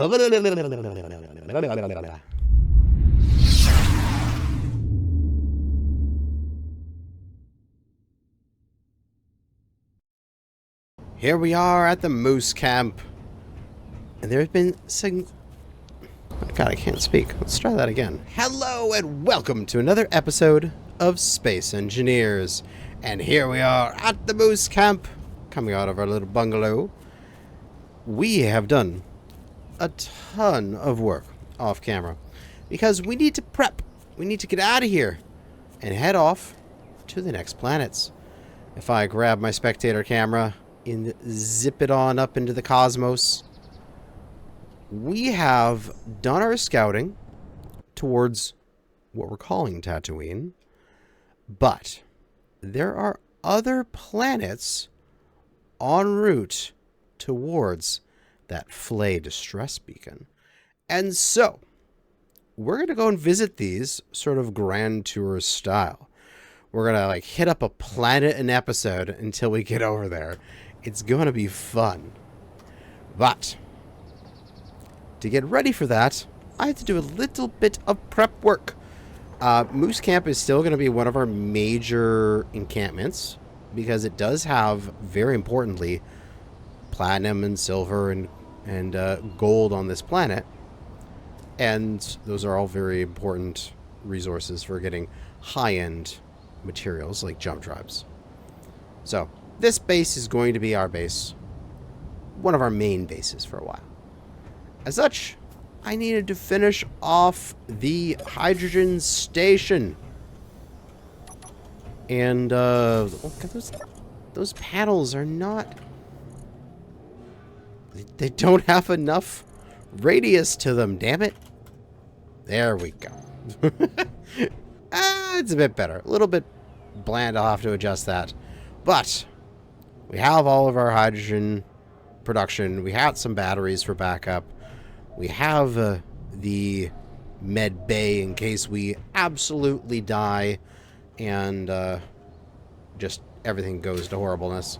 Here we are at the moose camp. And there have been God, I can't speak. Let's try that again. Hello and welcome to another episode of Space Engineers. And here we are at the moose camp, coming out of our little bungalow. We have done a ton of work off camera because we need to prep. We need to get out of here and head off to the next planets. If I grab my spectator camera and zip it on up into the cosmos, we have done our scouting towards what we're calling Tatooine, but there are other planets en route towards that Flay distress beacon. And so, we're going to go and visit these sort of grand tour style. We're going to like hit up a planet an episode until we get over there. It's going to be fun. But to get ready for that, I have to do a little bit of prep work. Moose Camp is still going to be one of our major encampments because it does have, very importantly, platinum and silver and gold on this planet. And those are all very important resources for getting high-end materials like jump drives. So this base is going to be our base, one of our main bases for a while. As such, I needed to finish off the hydrogen station. And, those panels are not... They don't have enough radius to them, damn it. There we go. It's a bit better. A little bit bland, I'll have to adjust that. But we have all of our hydrogen production. We had some batteries for backup. We have the med bay in case we absolutely die and just everything goes to horribleness.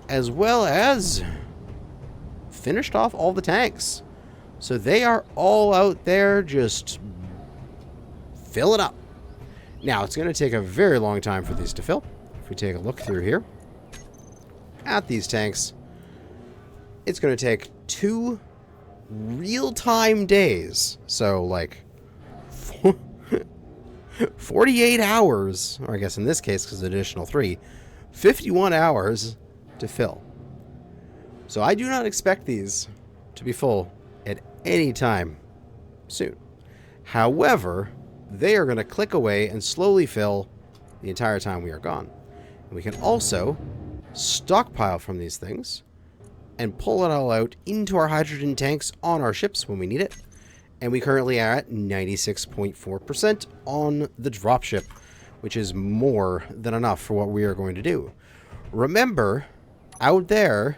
As well as finished off all the tanks. So they are all out there just fill it up. Now, it's going to take a very long time for these to fill. If we take a look through here at these tanks, it's going to take 2 real-time days. So, like, 48 hours, or I guess in this case, because additional 3, 51 hours to fill. So I do not expect these to be full at any time soon. However, they are going to click away and slowly fill the entire time we are gone. And we can also stockpile from these things and pull it all out into our hydrogen tanks on our ships when we need it. And we currently are at 96.4% on the dropship, which is more than enough for what we are going to do. Remember, out there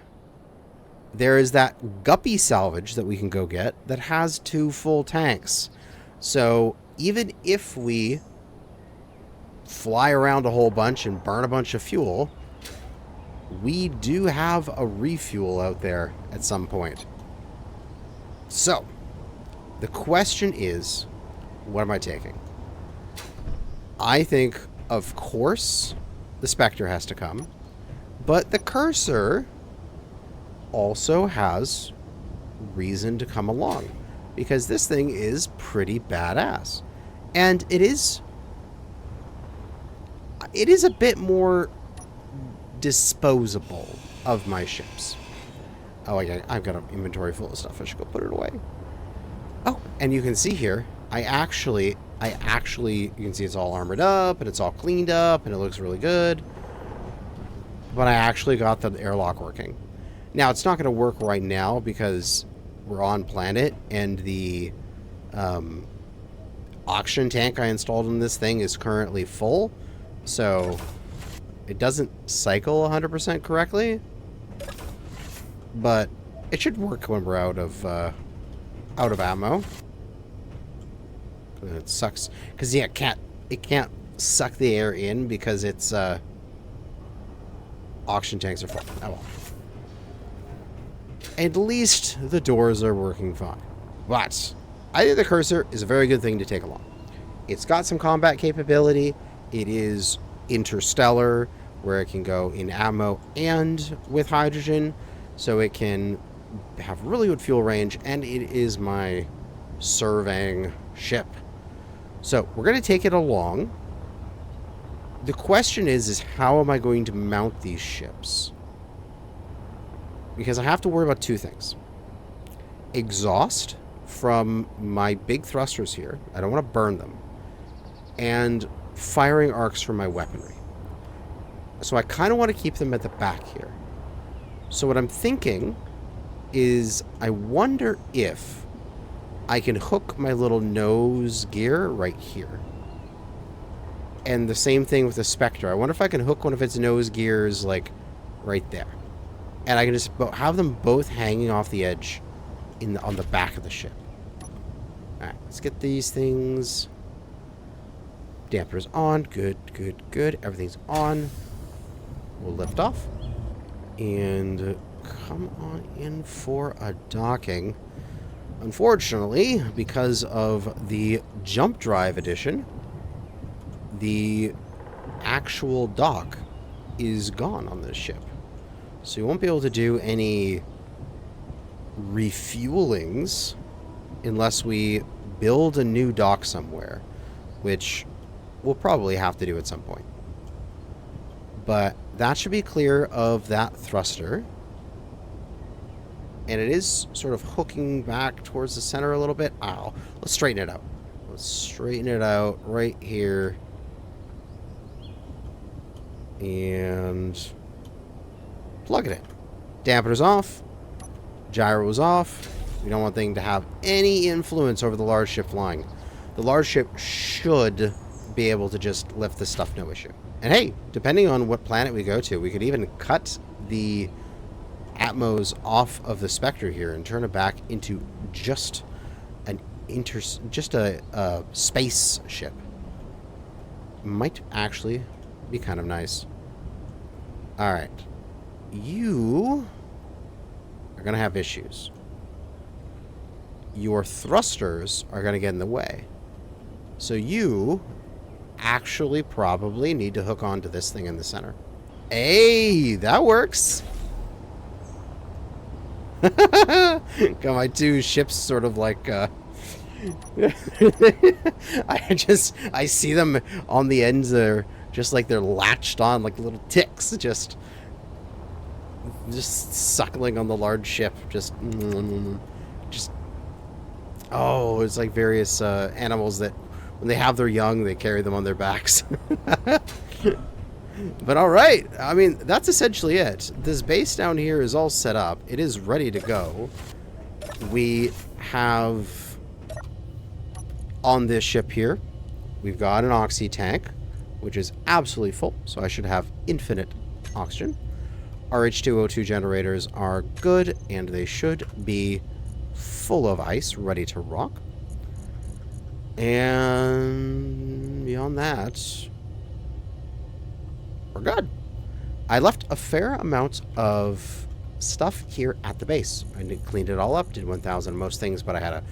is that guppy salvage that we can go get that has 2 full tanks. So even if we fly around a whole bunch and burn a bunch of fuel, we do have a refuel out there at some point. So the question is, what am I taking? I think, of course, the Spectre has to come, but the Cursor also has reason to come along because this thing is pretty badass, and it is a bit more disposable of my ships. Oh, I've got an inventory full of stuff. I should go put it away. Oh, and you can see here, I actually, you can see it's all armored up and it's all cleaned up and it looks really good. But I actually got the airlock working. Now, it's not going to work right now because we're on planet and the oxygen tank I installed in this thing is currently full. So it doesn't cycle 100% correctly. But it should work when we're out of ammo. It sucks because yeah, it can't suck the air in because it's oxygen tanks are full. Oh well. At least the doors are working fine. But I think the cursor is a very good thing to take along. It's got some combat capability. It is interstellar, where it can go in ammo and with hydrogen, so it can have really good fuel range, and it is my surveying ship. So we're going to take it along. The question is how am I going to mount these ships? Because I have to worry about two things. Exhaust from my big thrusters here. I don't want to burn them. And firing arcs from my weaponry. So I kind of want to keep them at the back here. So what I'm thinking is I wonder if I can hook my little nose gear right here. And the same thing with the Spectre. I wonder if I can hook one of its nose gears, like, right there. And I can just have them both hanging off the edge on the back of the ship. Alright, let's get these things. Dampers on. Good, good, good. Everything's on. We'll lift off. And come on in for a docking. Unfortunately, because of the jump drive edition, the actual dock is gone on this ship. So you won't be able to do any refuelings unless we build a new dock somewhere, which we'll probably have to do at some point. But that should be clear of that thruster. And it is sort of hooking back towards the center a little bit. Ow. Let's straighten it out. Let's straighten it out right here. And plug it in. Dampeners off. Gyros off. We don't want the thing to have any influence over the large ship flying. The large ship should be able to just lift this stuff, no issue. And hey, depending on what planet we go to, we could even cut the Atmos off of the Spectre here and turn it back into just a space ship. Might actually be kind of nice. All right, you are gonna have issues. Your thrusters are gonna get in the way, so you actually probably need to hook onto this thing in the center. Hey, that works. Got my two ships sort of like I see them on the ends there, just like they're latched on like little ticks, just suckling on the large ship, just oh, it's like various animals that when they have their young, they carry them on their backs. But all right, I mean, that's essentially it. This base down here is all set up. It is ready to go. We have, on this ship here, we've got an oxy tank, which is absolutely full, so I should have infinite oxygen. Our H2O2 generators are good, and they should be full of ice, ready to rock. And beyond that, we're good. I left a fair amount of stuff here at the base. I cleaned it all up, did 1,000 most things, but I had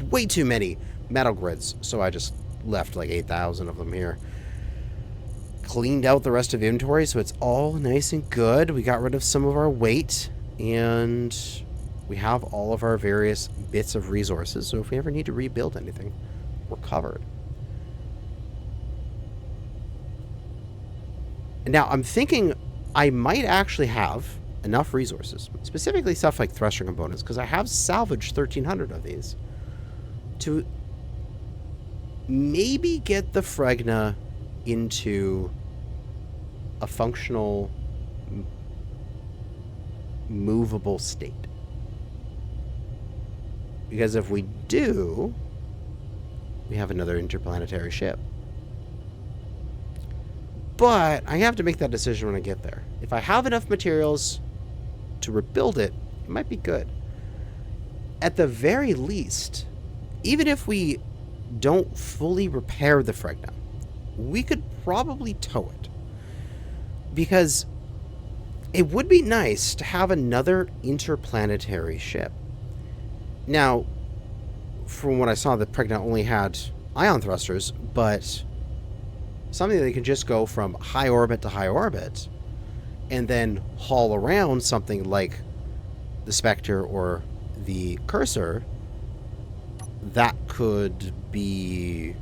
way too many metal grids, so I just left like 8,000 of them here. Cleaned out the rest of inventory, so it's all nice and good. We got rid of some of our weight, and we have all of our various bits of resources, so if we ever need to rebuild anything, we're covered. And now I'm thinking I might actually have enough resources, specifically stuff like thruster components, because I have salvaged 1,300 of these, to maybe get the Fregna into a functional, movable state. Because if we do, we have another interplanetary ship. But I have to make that decision when I get there. If I have enough materials to rebuild it, it might be good. At the very least, even if we don't fully repair the Fregna, we could probably tow it. Because It would be nice to have another interplanetary ship. Now, from what I saw, the Fregna only had ion thrusters, but something that can just go from high orbit to high orbit and then haul around something like the Spectre or the Cursor, that could be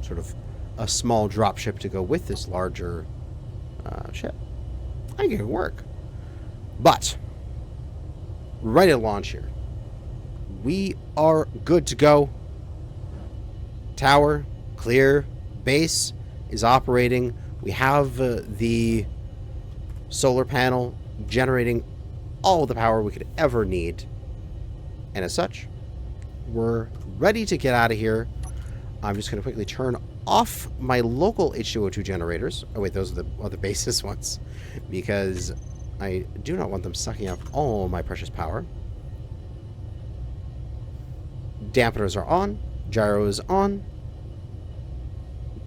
sort of a small dropship to go with this larger ship. I think it could work. But, ready to launch here. We are good to go. Tower, clear. Base is operating. We have the solar panel generating all the power we could ever need. And as such, we're ready to get out of here. I'm just going to quickly turn off my local H2O2 generators. Oh wait, those are the basis ones. Because I do not want them sucking up all my precious power. Dampeners are on. Gyro is on.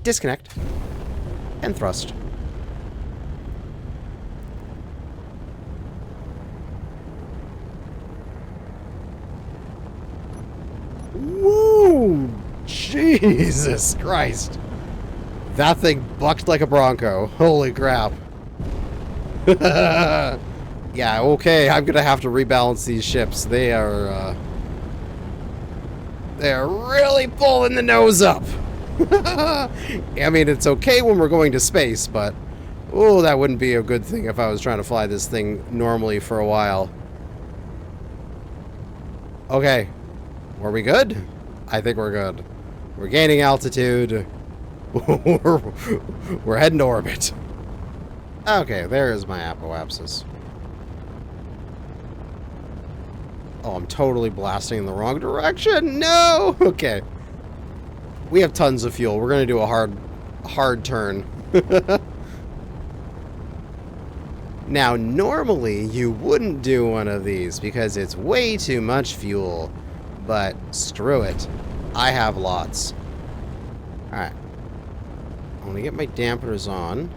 Disconnect. And thrust. Woo! Jesus Christ. That thing bucked like a Bronco. Holy crap. Yeah, okay, I'm gonna have to rebalance these ships. They're really pulling the nose up. I mean, it's okay when we're going to space, but oh, that wouldn't be a good thing if I was trying to fly this thing normally for a while. Okay. Were we good? I think we're good. We're gaining altitude. We're heading to orbit. Okay, there's my apoapsis. Oh, I'm totally blasting in the wrong direction. No! Okay. We have tons of fuel. We're going to do a hard turn. Now, normally, you wouldn't do one of these because it's way too much fuel. But screw it. I have lots. Alright. I'm going to get my dampeners on.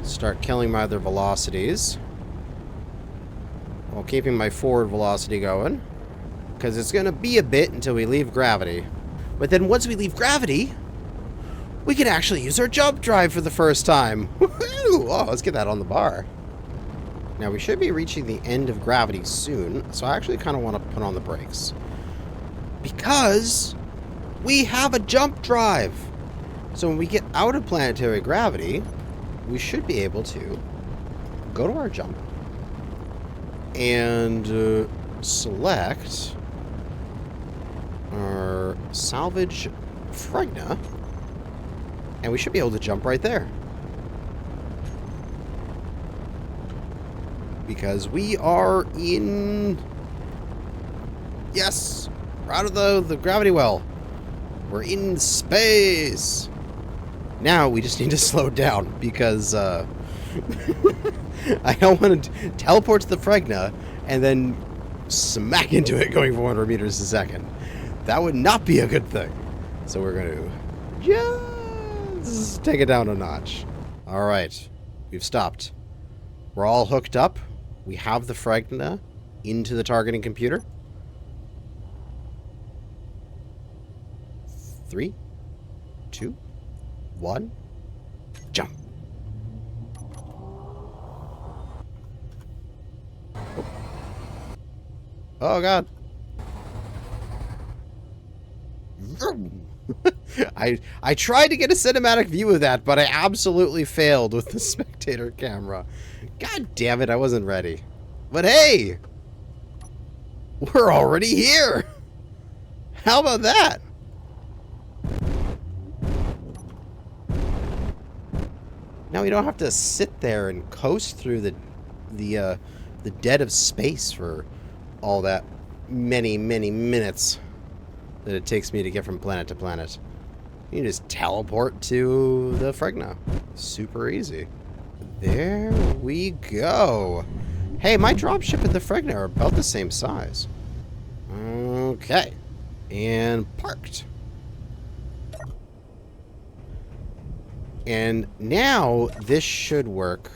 Start killing my other velocities. While keeping my forward velocity going. Because it's going to be a bit until we leave gravity. But then once we leave gravity, we can actually use our jump drive for the first time. Woohoo! Oh, let's get that on the bar. Now, we should be reaching the end of gravity soon, so I actually kind of want to put on the brakes. Because we have a jump drive! So when we get out of planetary gravity, we should be able to go to our jump and select our salvage Fregna, and we should be able to jump right there. Because we are in... Yes! We're out of the gravity well. We're in space! Now we just need to slow down because I don't want to teleport to the Fregna and then smack into it going 400 meters a second. That would not be a good thing. So we're going to just take it down a notch. Alright. We've stopped. We're all hooked up. We have the Fregna into the targeting computer. 3, 2, 1, jump. Oh God. I tried to get a cinematic view of that, but I absolutely failed with the spectator camera. God damn it, I wasn't ready. But hey! We're already here! How about that? Now we don't have to sit there and coast through the dead of space for all that many minutes that it takes me to get from planet to planet. You can just teleport to the Fregna. Super easy. There we go. Hey, my dropship and the Fregna are about the same size. Okay. And parked. And now this should work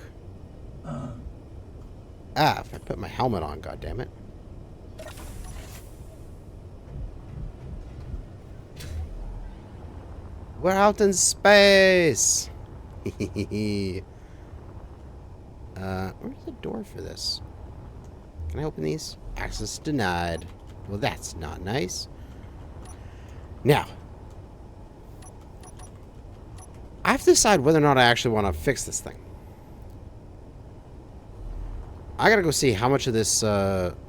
Ah, if I put my helmet on, goddammit. We're out in space! Where's the door for this? Can I open these? Access denied. Well, that's not nice. Now, I have to decide whether or not I actually want to fix this thing. I gotta go see how much of this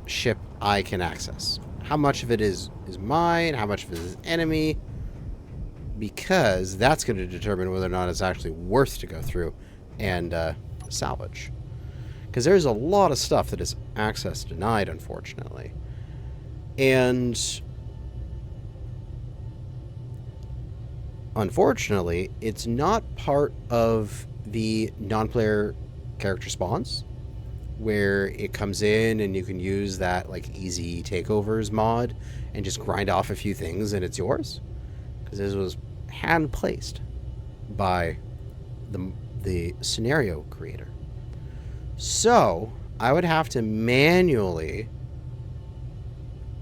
ship I can access. How much of it is mine, how much of it is enemy. Because that's going to determine whether or not it's actually worth to go through and salvage. Because there's a lot of stuff that is access denied, unfortunately. And unfortunately, it's not part of the non-player character spawns, where it comes in and you can use that like easy takeovers mod and just grind off a few things and it's yours. Because this was hand placed by the scenario creator. So I would have to manually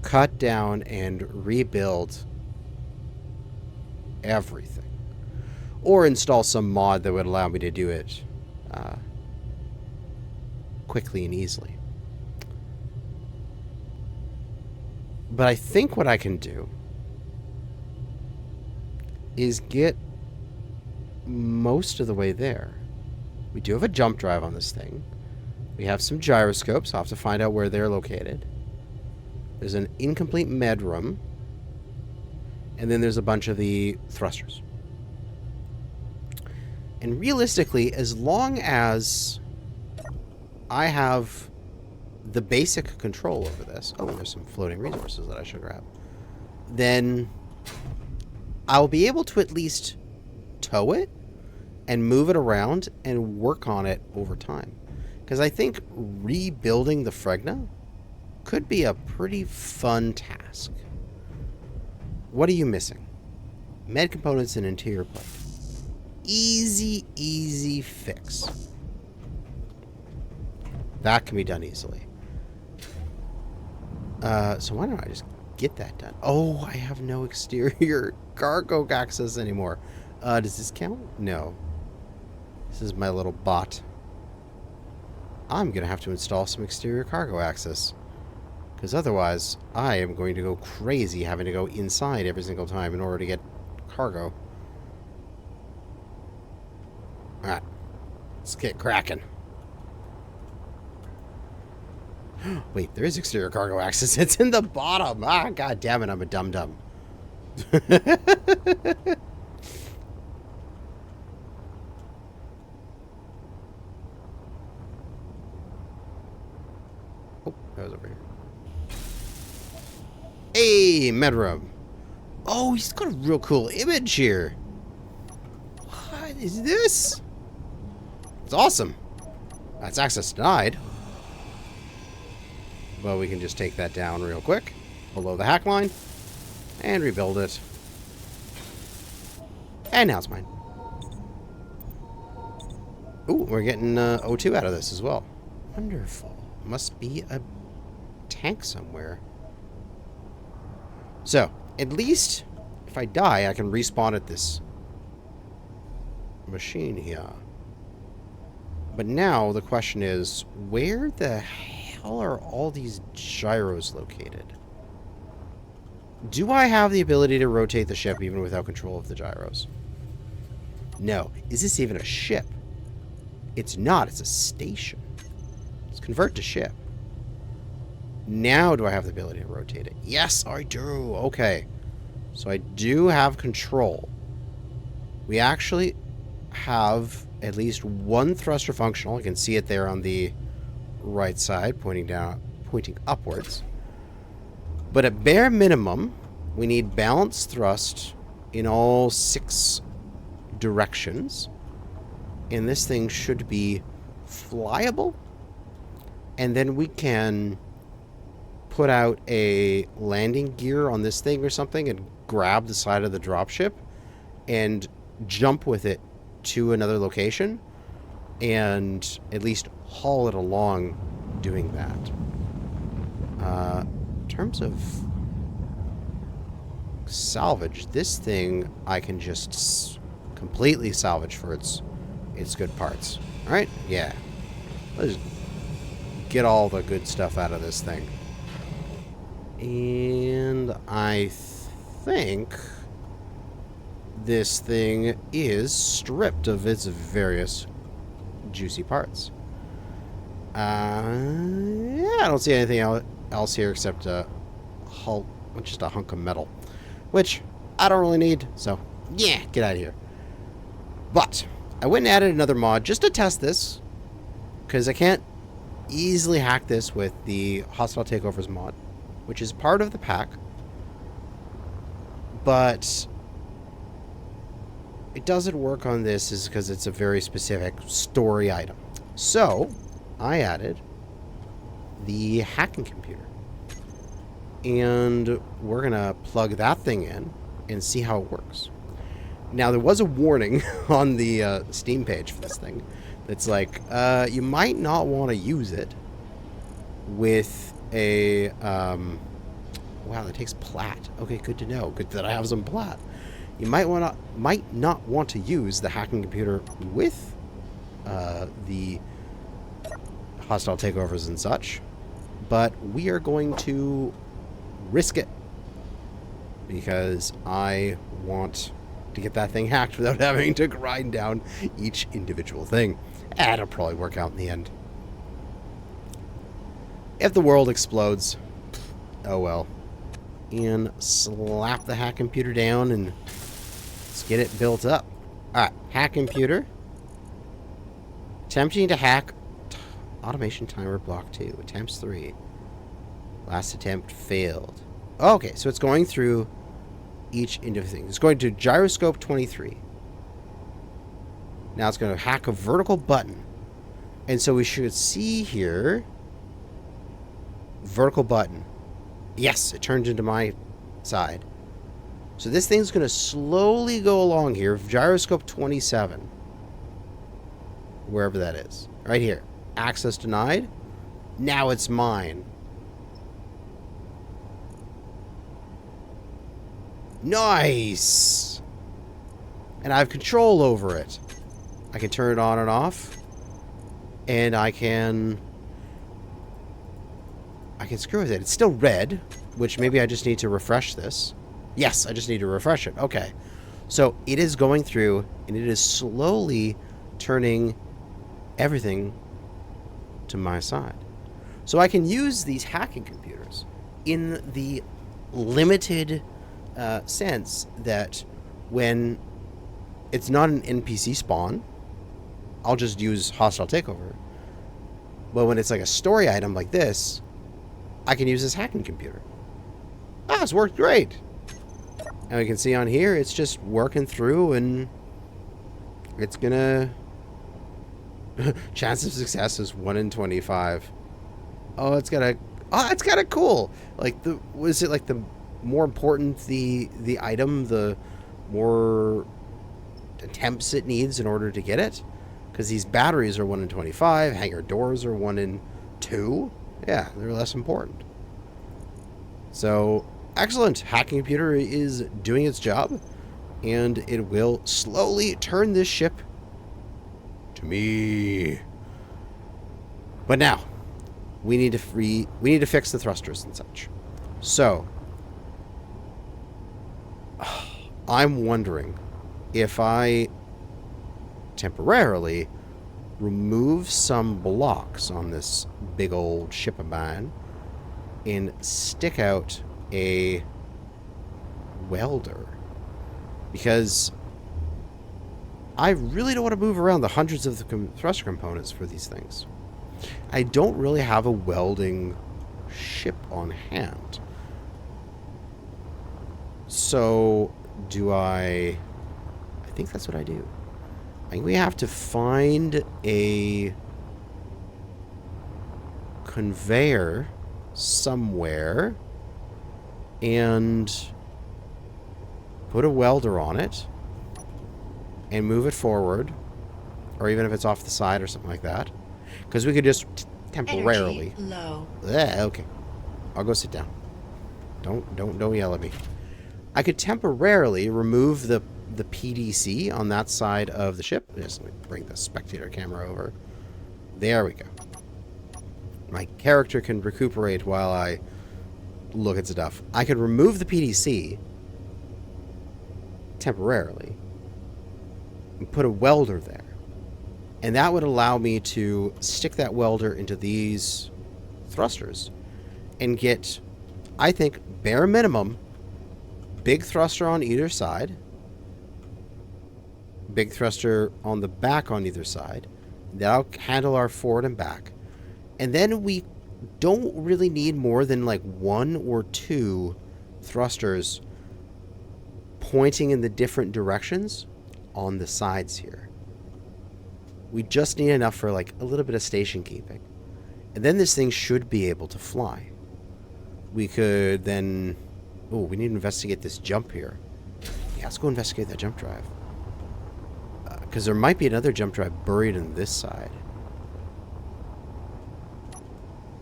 cut down and rebuild everything, or install some mod that would allow me to do it quickly and easily. But I think what I can do is get most of the way there. We do have a jump drive on this thing. We have some gyroscopes. I'll have to find out where they're located. There's an incomplete med room. And then there's a bunch of the thrusters. And realistically, as long as I have the basic control over this... Oh, there's some floating resources that I should grab. Then I'll be able to at least tow it and move it around and work on it over time. Because I think rebuilding the Fregna could be a pretty fun task. What are you missing? Med components and interior plate. Easy, easy fix. That can be done easily. So why don't I just get that done? Oh, I have no exterior cargo access anymore. Does this count? No. This is my little bot. I'm going to have to install some exterior cargo access. Because otherwise, I am going to go crazy having to go inside every single time in order to get cargo. Alright. Let's get cracking. Wait, there is exterior cargo access. It's in the bottom. Ah, god damn it, I'm a dum-dum. Oh, that was over here. Hey, Medroom. Oh, he's got a real cool image here. What is this? It's awesome. That's access denied. Well, we can just take that down real quick below the hack line and rebuild it. And now it's mine. Ooh, we're getting O2 out of this as well. Wonderful. Must be a tank somewhere. So, at least if I die, I can respawn at this machine here. But now the question is, where the hell are all these gyros located? Do I have the ability to rotate the ship even without control of the gyros? No. Is this even a ship? It's not. It's a station. Let's convert to ship. Now do I have the ability to rotate it? Yes, I do. Okay. So I do have control. We actually have at least one thruster functional. You can see it there on the right side, pointing upwards. But at bare minimum, we need balanced thrust in all 6 directions. And this thing should be flyable. And then we can put out a landing gear on this thing or something and grab the side of the dropship and jump with it to another location and at least haul it along doing that. In terms of salvage, this thing I can just completely salvage for its good parts. Alright? Yeah. Let's get all the good stuff out of this thing. And I think this thing is stripped of its various juicy parts. Yeah, I don't see anything else here except just a hunk of metal, which I don't really need, so yeah, get out of here. But I went and added another mod just to test this, because I can't easily hack this with the Hostile Takeovers mod, which is part of the pack, but it doesn't work on this is because it's a very specific story item. So I added the hacking computer, and we're gonna plug that thing in and see how it works. Now, there was a warning on the Steam page for this thing that's like, you might not want to use it with a wow, that takes plat. Okay, good to know. Good that I have some plat. You might not want to use the hacking computer with the hostile takeovers and such, but we are going to risk it because I want to get that thing hacked without having to grind down each individual thing. And it'll probably work out in the end. If the world explodes, oh well. And slap the hack computer down and let's get it built up. Alright, hack computer. Attempting to hack automation timer block 2. Attempts 3. Last attempt failed. Okay, so it's going through each individual thing. It's going to gyroscope 23. Now it's going to hack a vertical button. And so we should see here vertical button. Yes, it turned into my side. So this thing's going to slowly go along here. Gyroscope 27. Wherever that is. Right here. Access denied. Now it's mine. Nice! And I have control over it. I can turn it on and off. And I can screw with it. It's still red, which maybe I just need to refresh this. Yes, I just need to refresh it. Okay. So it is going through, and it is slowly turning everything to my side. So I can use these hacking computers in the limited sense that when it's not an NPC spawn, I'll just use hostile takeover. But when it's like a story item like this, I can use this hacking computer. Ah, it's worked great. And we can see on here, it's just working through, and it's gonna... Chance of success is 1 in 25. Oh, it's got a... Oh, it's kind of cool. Like, was it like the more important the item, the more attempts it needs in order to get it? Because these batteries are 1 in 25. Hangar doors are 1 in 2. Yeah, they're less important. So, excellent. Hacking computer is doing its job, and it will slowly turn this ship to me. But now, we need to fix the thrusters and such. So, I'm wondering if I temporarily remove some blocks on this big old ship of mine and stick out a welder, because I really don't want to move around the hundreds of the thruster components for these things. I don't really have a welding ship on hand. So do I think that's what I do. I think we have to find a conveyor somewhere and put a welder on it and move it forward, or even if it's off the side or something like that. Because we could just temporarily... Energy low. Yeah, okay. I'll go sit down. Don't yell at me. I could temporarily remove the PDC on that side of the ship. Just let me bring the spectator camera over. There we go. My character can recuperate while I look at stuff. I could remove the PDC temporarily and put a welder there. And that would allow me to stick that welder into these thrusters and get, I think, bare minimum, big thruster on either side, big thruster on the back on either side. That'll handle our forward and back. And then we don't really need more than like 1 or 2 thrusters pointing in the different directions on the sides here. We just need enough for like a little bit of station keeping. And then this thing should be able to fly. We could then... Oh, we need to investigate this jump here. Yeah, let's go investigate that jump drive. Because there might be another jump drive buried in this side.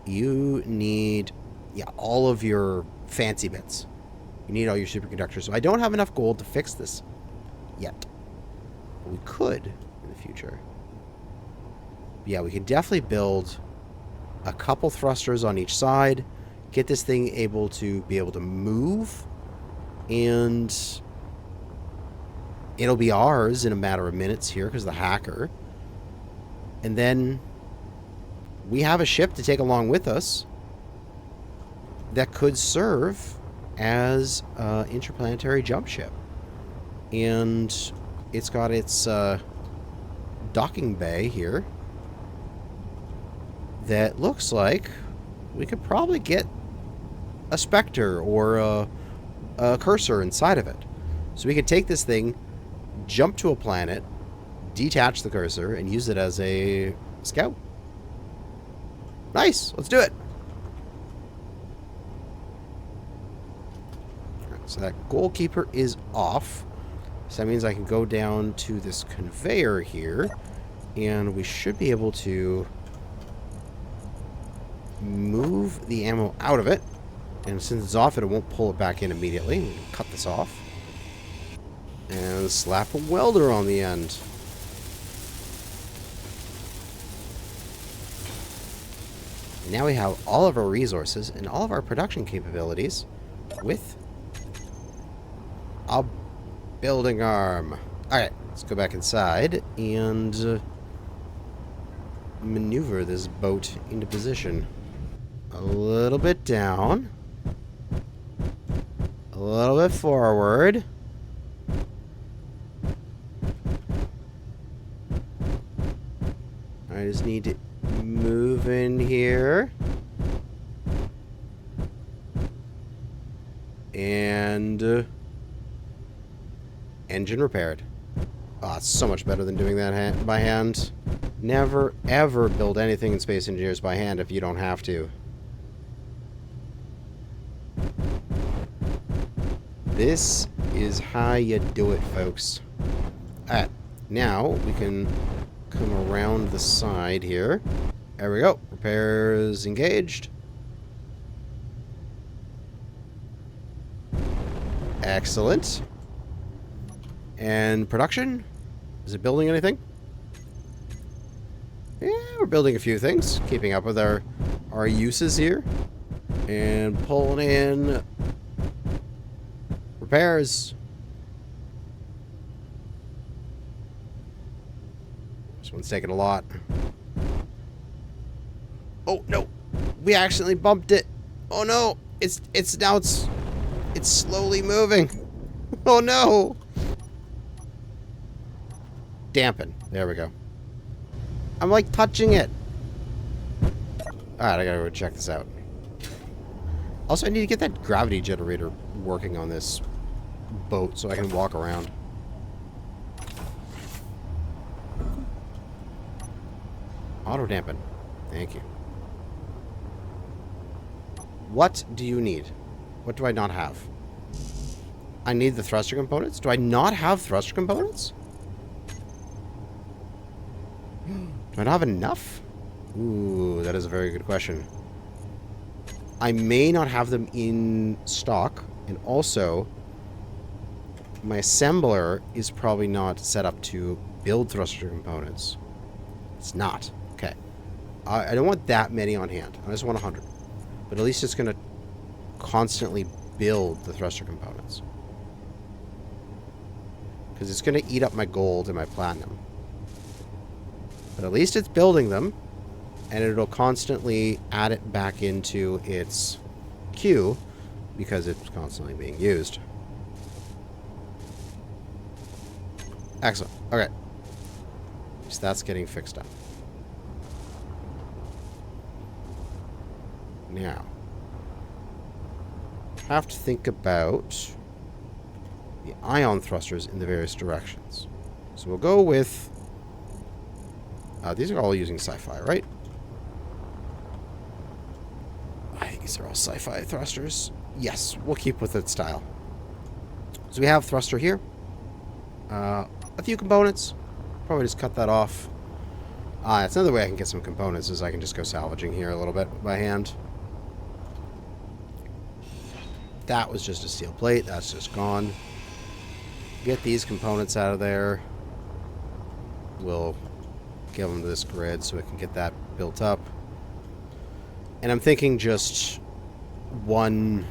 You need... Yeah, all of your fancy bits. You need all your superconductors. So I don't have enough gold to fix this yet. But we could in the future. Yeah, we could definitely build a couple thrusters on each side. Get this thing able to move. And it'll be ours in a matter of minutes here because of the hacker. And then we have a ship to take along with us that could serve as an interplanetary jump ship. And it's got its docking bay here that looks like we could probably get a Spectre or a cursor inside of it. So we could take this thing, jump to a planet, detach the cursor, and use it as a scout. Nice! Let's do it! Alright, so that goalkeeper is off. So that means I can go down to this conveyor here, and we should be able to move the ammo out of it. And since it's off, it won't pull it back in immediately. We can cut this off. And slap a welder on the end. And now we have all of our resources and all of our production capabilities with a building arm. Alright, let's go back inside and maneuver this boat into position. A little bit down. A little bit forward. I just need to move in here. And engine repaired. Oh, it's so much better than doing that by hand. Never, ever build anything in Space Engineers by hand if you don't have to. This is how you do it, folks. Alright, now we can come around the side here. There we go. Repairs engaged. Excellent. And production? Is it building anything? Yeah, we're building a few things. Keeping up with our uses here. And pulling in repairs. This one's taking a lot. Oh no, we accidentally bumped it. Oh no, it's slowly moving. Oh no. Dampen. There we go. I'm like touching it. Alright, I gotta go check this out. Also, I need to get that gravity generator working on this boat so I can walk around. Auto dampen. Thank you. What do you need? What do I not have? I need the thruster components? Do I not have thruster components? Do I not have enough? Ooh, that is a very good question. I may not have them in stock, and also my assembler is probably not set up to build thruster components. It's not. Okay. I don't want that many on hand. I just want 100. But at least it's going to constantly build the thruster components. Because it's going to eat up my gold and my platinum. But at least it's building them. And it'll constantly add it back into its queue. Because it's constantly being used. Excellent. Okay. So that's getting fixed up. Now, have to think about the ion thrusters in the various directions. So we'll go with... these are all using sci-fi, right? I think these are all sci-fi thrusters. Yes, we'll keep with that style. So we have thruster here. A few components. Probably just cut that off. That's another way I can get some components, is I can just go salvaging here a little bit by hand. That was just a steel plate. That's just gone. Get these components out of there. We'll give them to this grid so we can get that built up. And I'm thinking just one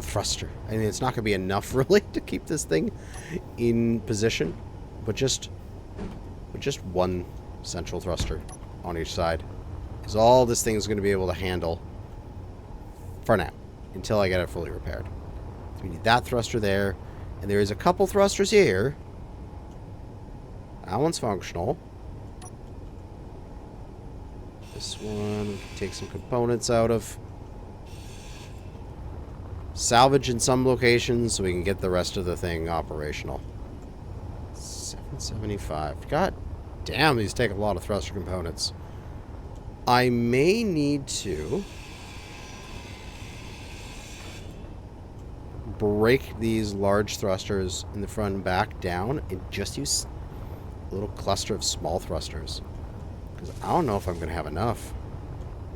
thruster. I mean, it's not going to be enough really to keep this thing in position, but just one central thruster on each side is all this thing is going to be able to handle for now, until I get it fully repaired. So we need that thruster there, and there is a couple thrusters here. That one's functional. This one, we can take some components out of. Salvage in some locations so we can get the rest of the thing operational. 775. God damn, these take a lot of thruster components. I may need to break these large thrusters in the front and back down and just use a little cluster of small thrusters. Because I don't know if I'm going to have enough.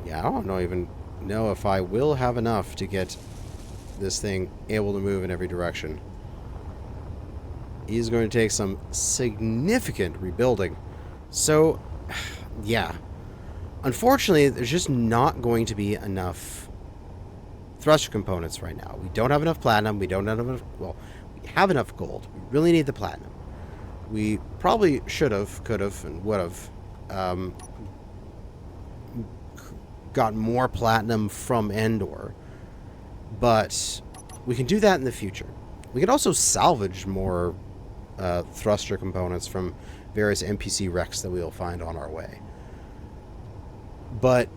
Yeah, I don't even know if I will have enough to get this thing able to move in every direction. He's going to take some significant rebuilding. So, yeah. Unfortunately, there's just not going to be enough thruster components right now. We don't have enough platinum. We don't have enough... Well, we have enough gold. We really need the platinum. We probably should have, could have, and would have got more platinum from Endor. But we can do that in the future. We can also salvage more thruster components from various NPC wrecks that we'll find on our way. But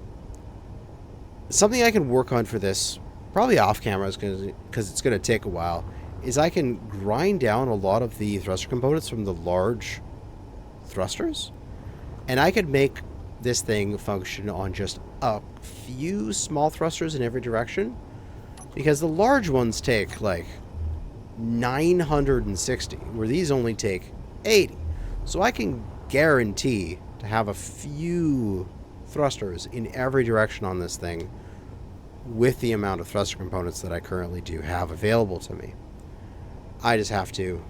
something I can work on for this, probably off camera, because it's going to take a while, is I can grind down a lot of the thruster components from the large thrusters, and I could make this thing function on just a few small thrusters in every direction, because the large ones take like 960, where these only take 80. So I can guarantee to have a few thrusters in every direction on this thing with the amount of thruster components that I currently do have available to me. I just have to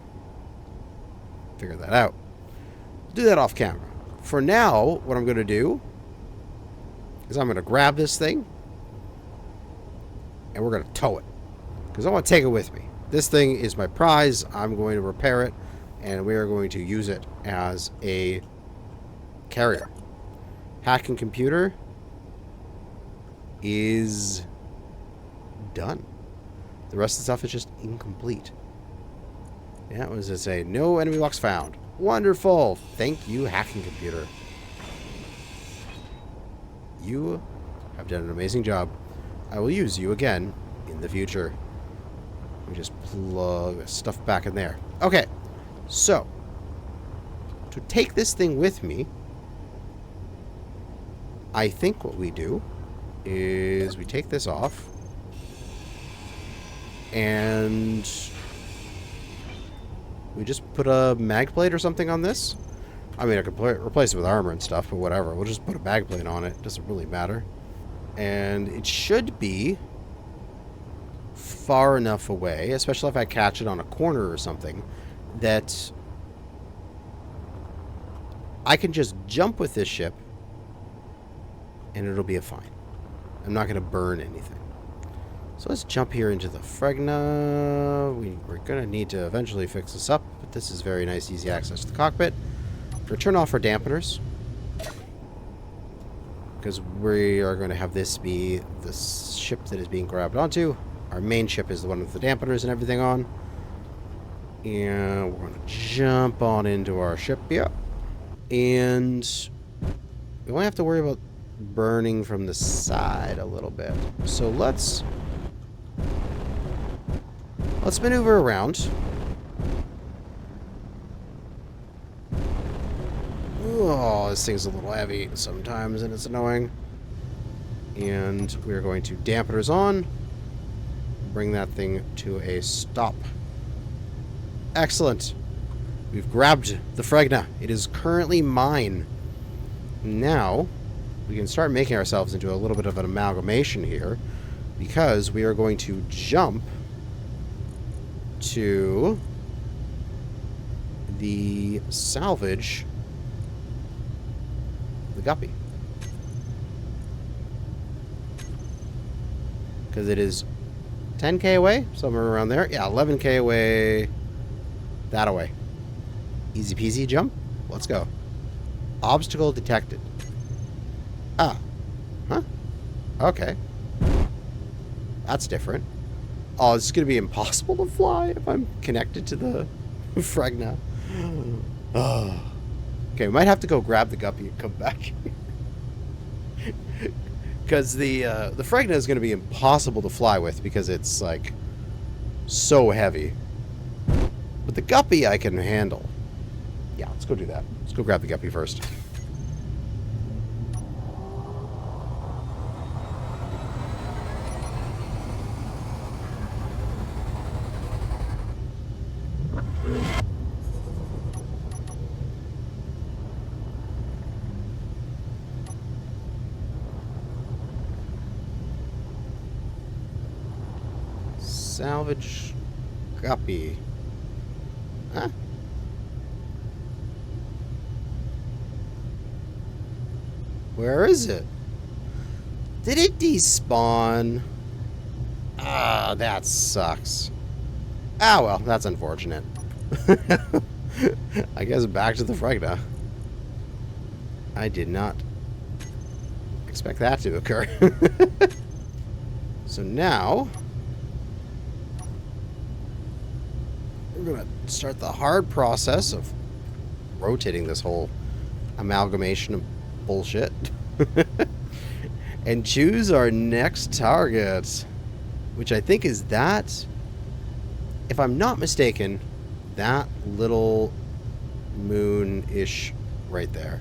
figure that out. Do that off camera. For now, what I'm going to do is I'm going to grab this thing and we're going to tow it, because I want to take it with me. This thing is my prize. I'm going to repair it, and we are going to use it as a carrier. Hacking computer is done. The rest of the stuff is just incomplete. Yeah, what does it say? No enemy blocks found. Wonderful. Thank you, hacking computer. You have done an amazing job. I will use you again in the future. We just plug stuff back in there. Okay, so to take this thing with me, I think what we do is we take this off and we just put a mag plate or something on this. I mean, I could replace it with armor and stuff, but whatever. We'll just put a backplate on it. It doesn't really matter. And it should be far enough away, especially if I catch it on a corner or something, that I can just jump with this ship and it'll be fine. I'm not going to burn anything. So let's jump here into the Fregna. We're going to need to eventually fix this up, but this is very nice, easy access to the cockpit. We'll turn off our dampeners, because we are going to have this be the ship that is being grabbed onto. Our main ship is the one with the dampeners and everything on. And we're going to jump on into our ship here. And we won't have to worry about burning from the side a little bit. So let's maneuver around. Oh, this thing's a little heavy sometimes, and it's annoying. And we're going to dampeners on. Bring that thing to a stop. Excellent. We've grabbed the Fregna. It is currently mine. Now, we can start making ourselves into a little bit of an amalgamation here, because we are going to jump to the salvage the guppy, because it is 10k away, somewhere around there. Yeah, 11k away. That away. Easy peasy jump. Let's go. Obstacle detected. Ah. Huh? Okay. That's different. Oh, it's going to be impossible to fly if I'm connected to the Fregna. Oh. Okay, we might have to go grab the guppy and come back. Because the Fregna is going to be impossible to fly with, because it's, like, so heavy. But the guppy I can handle. Yeah, let's go do that. Let's go grab the guppy first. Salvage guppy. Huh? Where is it? Did it despawn? Ah, that sucks. Ah, well, that's unfortunate. I guess back to the Fregna. I did not expect that to occur. So now we're going to start the hard process of rotating this whole amalgamation of bullshit and choose our next target, which I think is that, if I'm not mistaken, that little moon-ish right there.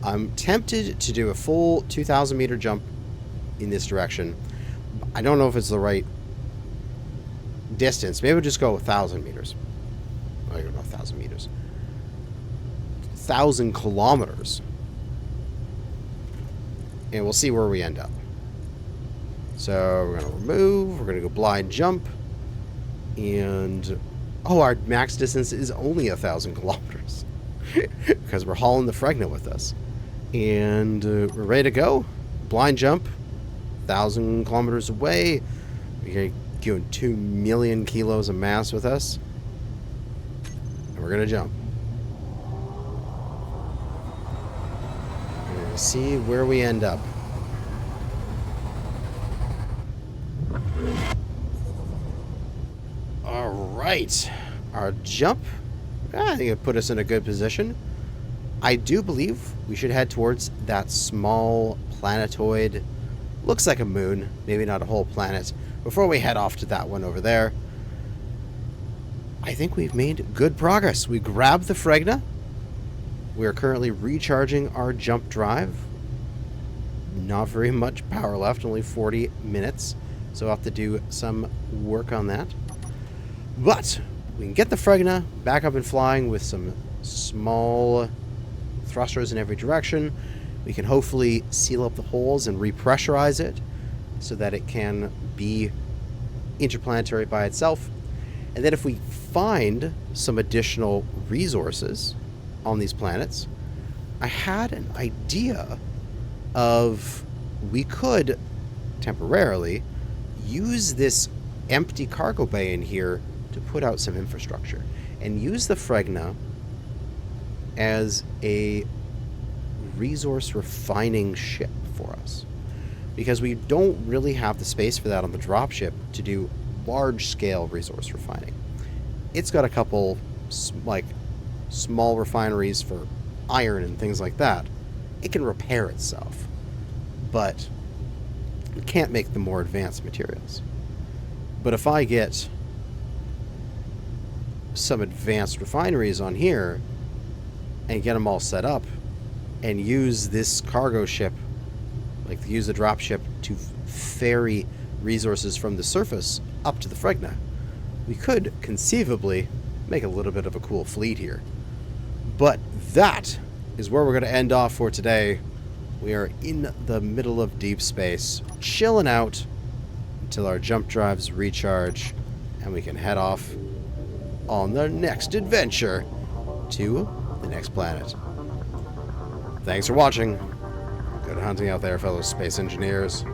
I'm tempted to do a full 2,000 meter jump in this direction. I don't know if it's the right distance. Maybe we'll just go 1,000 meters. I don't know, 1,000 meters. 1,000 kilometers. And we'll see where we end up. So we're going to remove. We're going to go blind jump. And oh, our max distance is only 1,000 kilometers. Because we're hauling the Fregna with us. And we're ready to go. Blind jump. 1,000 kilometers away. We're doing 2 million kilos of mass with us. And we're going to jump. We're going to see where we end up. Alright. Our jump, I think it put us in a good position. I do believe we should head towards that small planetoid. Looks like a moon, maybe not a whole planet, before we head off to that one over there. I think we've made good progress. We grabbed the Fregna. We are currently recharging our jump drive. Not very much power left, only 40 minutes. So I'll have to do some work on that. But we can get the Fregna back up and flying with some small thrusters in every direction. We can hopefully seal up the holes and repressurize it so that it can be interplanetary by itself. And then if we find some additional resources on these planets, I had an idea of we could temporarily use this empty cargo bay in here to put out some infrastructure and use the Fregna as a resource refining ship for us, because we don't really have the space for that on the dropship to do large scale resource refining. It's got a couple like small refineries for iron and things like that. It can repair itself, but it can't make the more advanced materials. But if I get some advanced refineries on here and get them all set up and use this cargo ship, like use the dropship to ferry resources from the surface up to the Fregna, we could conceivably make a little bit of a cool fleet here. But that is where we're going to end off for today. We are in the middle of deep space, chilling out until our jump drives recharge, and we can head off on the next adventure to the next planet. Thanks for watching. Good hunting out there, fellow space engineers.